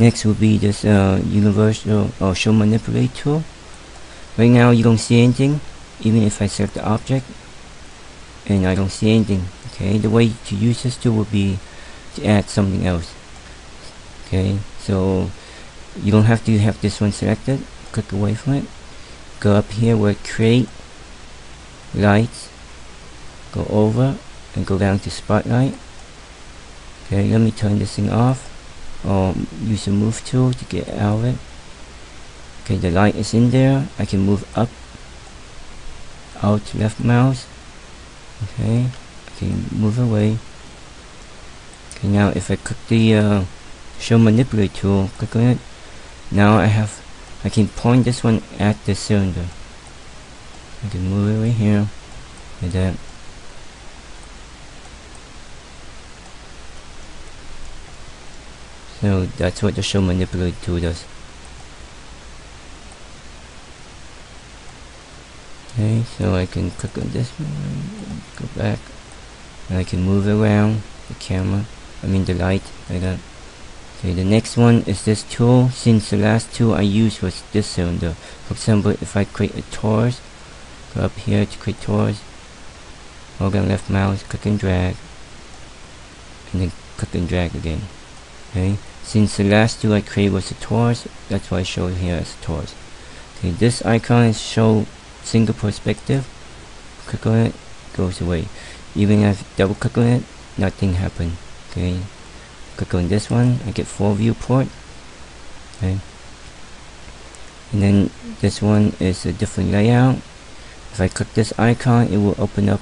Next will be this universal or show manipulate tool. Right now you don't see anything, even if I select the object, and I don't see anything. Okay, the way to use this tool would be to add something else. Okay, so you don't have to have this one selected. Click away from it. Go up here where create lights. Go over and go down to spotlight. Okay, let me turn this thing off, or use the move tool to get out of it. Okay, the light is in there. I can move up, out, left mouse. Okay, I can move away. Okay, now if I click the show manipulate tool, click on it. Now I can point this one at the cylinder. I can move it right here, like that. So that's what the show manipulate tool does. Okay, so I can click on this one, go back, and I can move around the camera, the light, like that. Okay, the next one is this tool. Since the last tool I used was this cylinder, for example, if I create a torus, go up here to create torus, hold down left mouse, click and drag, and then click and drag again. Okay, since the last tool I created was a torus, that's why I show it here as a torus. Okay, this icon is show single perspective. Click on it, goes away. Even if I double click on it, nothing happened. Okay, click on this one, I get full viewport. Okay, and then this one is a different layout. If I click this icon, it will open up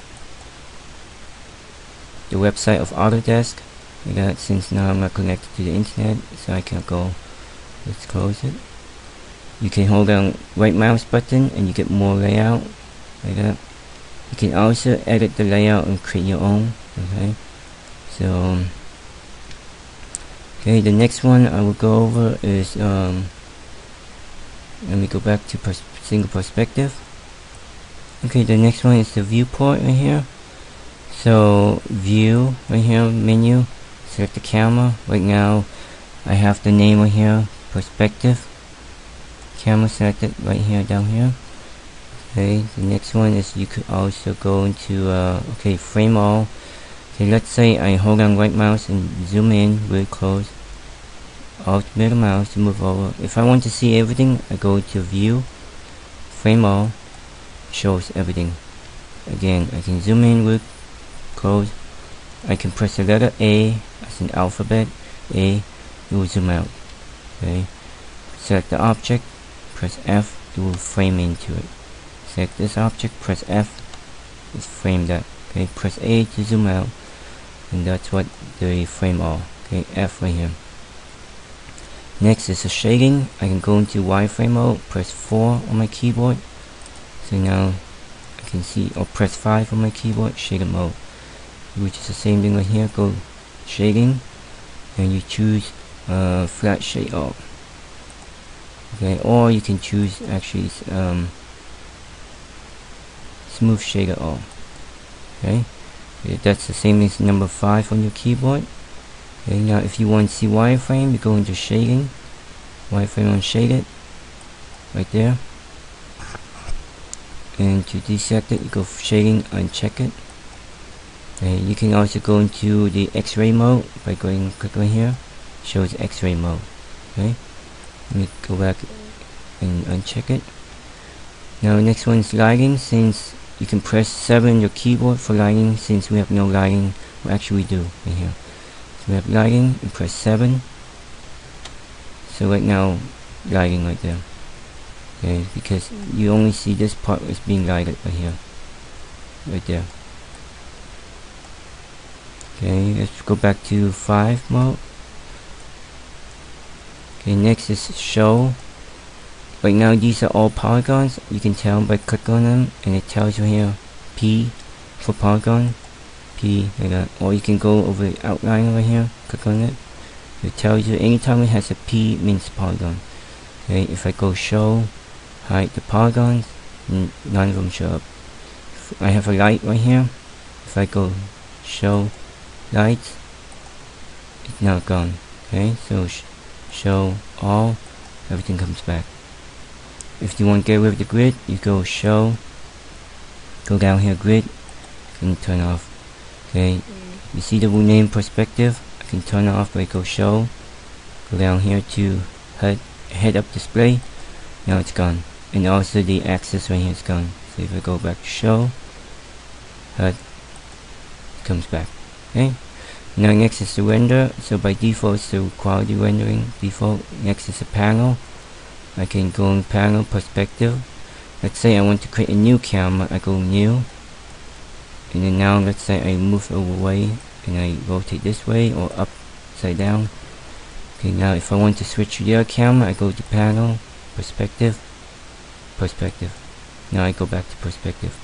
the website of Autodesk. Like that. Since now I'm not connected to the internet, so I can't go. Let's close it. You can hold down right mouse button and you get more layout, like that. You can also edit the layout and create your own. Okay, so okay, the next one I will go over is let me go back to single perspective. Okay, the next one is the viewport right here. So view right here, menu, select the camera. Right now I have the name right here, perspective. Camera selected right here, down here. Okay, the next one is you could also go into okay, frame all. Okay, let's say I hold down right mouse and zoom in really close. Alt middle mouse to move over. If I want to see everything, I go to view, frame all, shows everything. Again, I can zoom in with close. I can press the letter A as an alphabet, A, it will zoom out. Okay, select the object, press F, it will frame into it. Select this object, press F, it's frame that. Okay, press A to zoom out, and that's what the frame all. Okay, F right here. Next is the shading. I can go into wireframe mode, press 4 on my keyboard. So now I can see, or press 5 on my keyboard, shader mode, which is the same thing right here. Go shading, and you choose flat shade all. Okay, or you can choose actually smooth shader all. Okay, that's the same as number 5 on your keyboard. Okay, now if you want to see wireframe, you go into shading, wireframe unshaded, right there. And to deselect it, you go shading, uncheck it. Okay, you can also go into the X-ray mode by going click on here, shows X-ray mode. Okay, let me go back and uncheck it. Now next one is lighting. Since you can press 7 on your keyboard for lighting, since we have no lighting, well, actually we do right here. So we have lighting, and press 7. So right now, lighting right there. Okay, because you only see this part is being lighted right here, right there. Okay, let's go back to 5 mode. Okay, next is show. Right now these are all polygons. You can tell by click on them, and it tells you here P for polygon, P like that. Or you can go over the outline over here, click on it. It tells you anytime it has a P means polygon. Okay, if I go show, hide the polygons, none of them show up. I have a light right here. If I go show lights, it's now gone. Okay, so show all, everything comes back. If you want to get rid of the grid, you go show, go down here grid, and turn off. Okay, you see the name perspective, I can turn it off by go show, go down here to head up display, now it's gone. And also the axis right here is gone. So if I go back to show, HUD, it comes back. Okay, now next is the render. So by default it's the quality rendering default. Next is the panel. I can go in panel perspective. Let's say I want to create a new camera, I go new, and then now let's say I move away and I rotate this way or upside down. Okay, now if I want to switch to the other camera, I go to panel, perspective, perspective. Now I go back to perspective.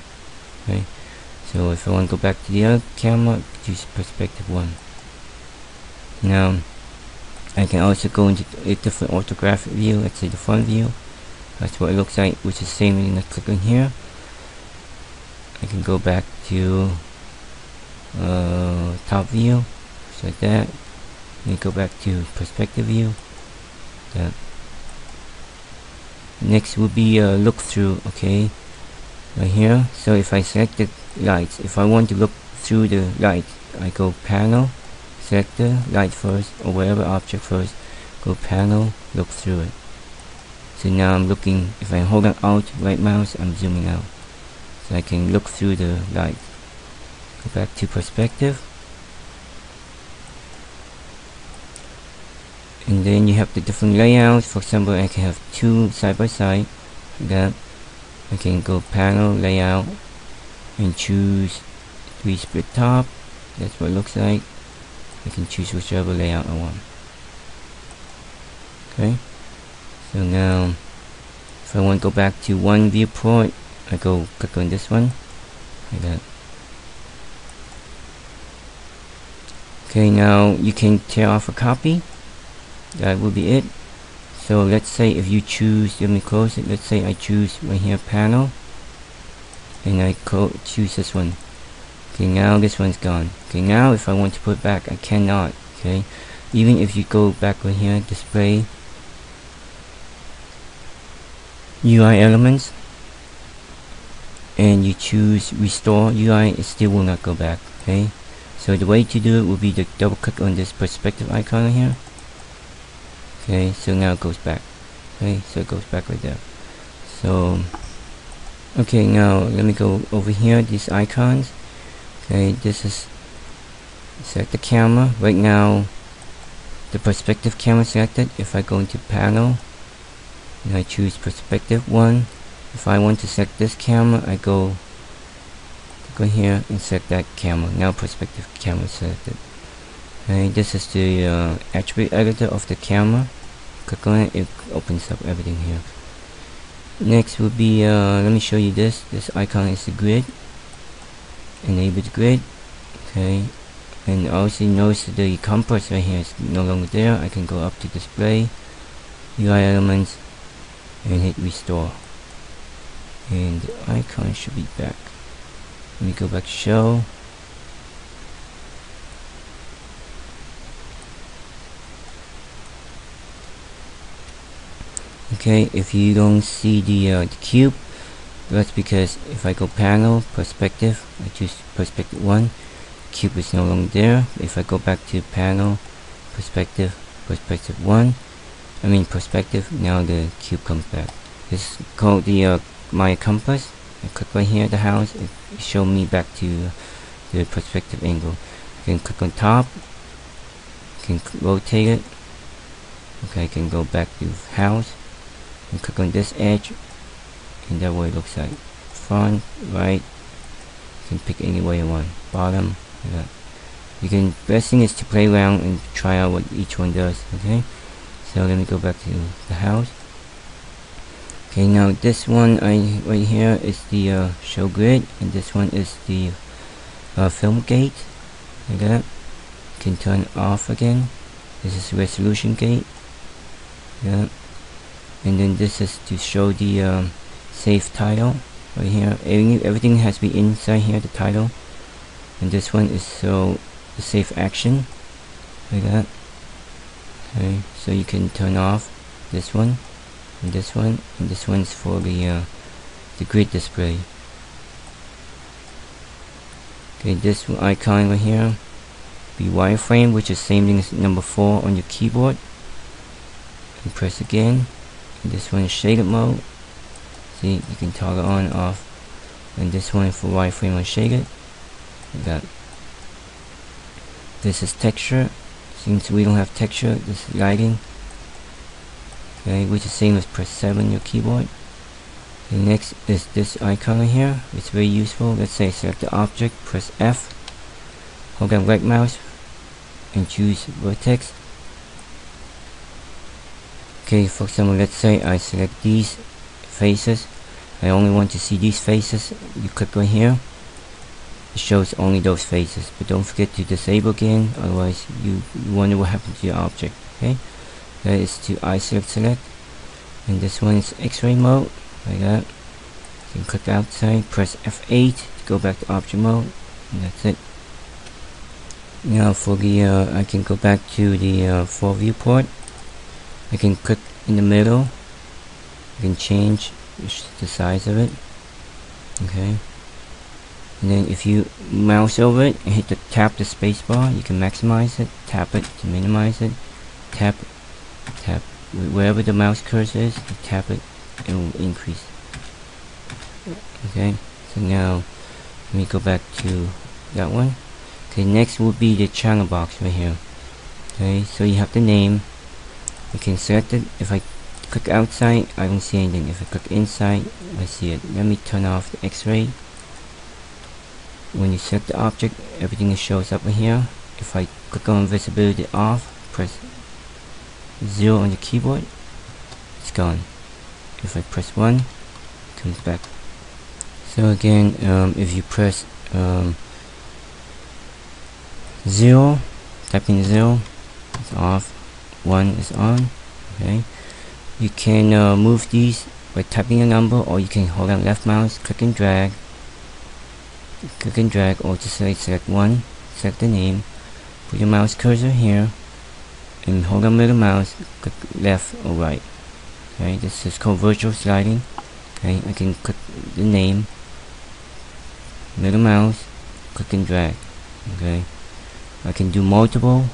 Okay, so if I want to go back to the other camera, choose perspective 1. Now I can also go into a different orthographic view, let's say the front view. That's what it looks like, which is the same when I click on here. I can go back to top view, just like that. Then go back to perspective view. That. Next would be look through. Okay, right here. So if I select the lights, if I want to look through the light, I go panel, select the light first, or whatever object first, go panel, look through it. So now I'm looking, if I hold on Alt, right mouse, I'm zooming out. So I can look through the light. Go back to perspective. And then you have the different layouts. For example, I can have 2 side by side, like that. I can go panel, layout, and choose 3 split top. That's what it looks like. I can choose whichever layout I want. Okay, so now if I want to go back to one viewport, I go click on this one, like that. Okay, now you can tear off a copy. That will be it. So let's say if you choose, let me close it, let's say I choose right here panel, and I choose this one. Okay, now this one's gone. Okay, now if I want to put it back, I cannot. Okay, even if you go back right here, display, UI elements, and you choose restore UI, it still will not go back. Okay, so the way to do it will be to double click on this perspective icon right here. Okay, so now it goes back. Okay, so it goes back right there. So okay, now let me go over here, these icons. Okay, this is select the camera. Right now the perspective camera selected. If I go into panel and I choose perspective 1, if I want to select this camera, I go here and select that camera. Now perspective camera selected. Okay, this is the attribute editor of the camera. Click on it, it opens up everything here. Next would be let me show you this. This icon is the grid. Enable the grid. Okay, and also notice the compass right here is no longer there. I can go up to display, UI elements, and hit restore, and the icon should be back. Let me go back to show. Okay, if you don't see the cube, that's because if I go panel, perspective, I choose perspective 1, cube is no longer there. If I go back to panel, perspective, perspective 1, I mean perspective, now the cube comes back. This is called the my compass. I click right here, the house, it shows me back to the perspective angle. I can click on top, can rotate it. Okay, I can go back to house and click on this edge, and that way it looks like. Front, right, you can pick any way you want. Bottom, like that. You can, best thing is to play around and try out what each one does. Okay, so let me go back to the house. Okay, now this one right here is the show grid, and this one is the film gate, like that. You can turn off again. This is resolution gate. Yeah, and then this is to show the save title right here. Everything has to be inside here, the title, and this one is so the save action, like that. Okay, so you can turn off this one and this one, and this one's for the grid display. Okay, this icon right here be wireframe, which is same thing as number 4 on your keyboard, and press again. And this one is shaded mode. See, you can toggle on and off, and this one for wireframe on shaded. Like that. This is texture. Since we don't have texture, this is lighting. Okay, which is same as press 7 on your keyboard. Okay, next is this icon right here. It's very useful. Let's say select the object, press F, hold down right mouse, and choose vertex. Okay, for example, let's say I select these faces. I only want to see these faces. You click right here. It shows only those faces, but don't forget to disable again, otherwise you wonder what happened to your object. Okay, that is to select, and this one is X-ray mode, like that. You can click outside, press F8 to go back to object mode, and that's it. Now for the I can go back to the for viewport. I can click in the middle. You can change the size of it. Okay. And then if you mouse over it and tap the spacebar, you can maximize it, tap it to minimize it, tap wherever the mouse cursor is, you tap it, it will increase. Okay, so now let me go back to that one. Okay, next will be the channel box right here. Okay, so you have the name. You can select it. If I click outside, I don't see anything. If I click inside, I see it. Let me turn off the X-ray. When you select the object, everything shows up in here. If I click on visibility off, press 0 on the keyboard, it's gone. If I press 1, it comes back. So again, if you press 0, type in 0, it's off, 1 is on. Okay, you can move these by typing a number, or you can hold down left mouse, click and drag, or just select 1, select the name, put your mouse cursor here, and hold down middle mouse, click left or right. Okay, this is called virtual sliding. Okay, I can click the name, middle mouse, click and drag. Okay, I can do multiple,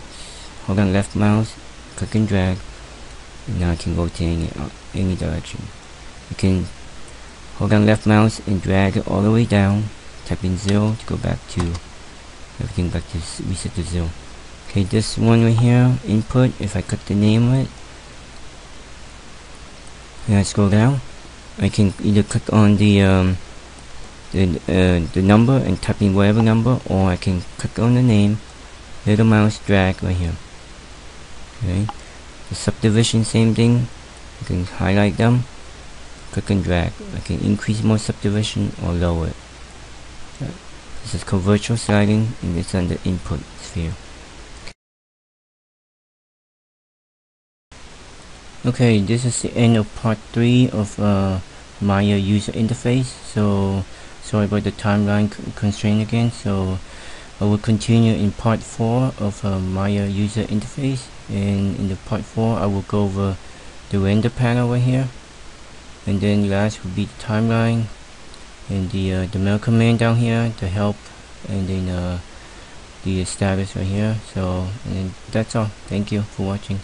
hold down left mouse, click and drag, and now I can go to any direction. You can hold down left mouse and drag it all the way down, type in 0 to go back to everything, back to reset to 0. Okay, this one right here, input, if I click the name of it and I scroll down, I can either click on the number and type in whatever number, or I can click on the name, little mouse, drag right here. Okay, the subdivision, same thing. You can highlight them, click and drag. I can increase more subdivision or lower it. This is called virtual sliding, and it's under input sphere. Okay, this is the end of part 3 of Maya user interface. So sorry about the timeline constraint again. So I will continue in part 4 of Maya user interface, and in the part 4 I will go over the render panel right here, and then last will be the timeline, and the mail command down here, the help, and then the status right here. So, and then that's all. Thank you for watching.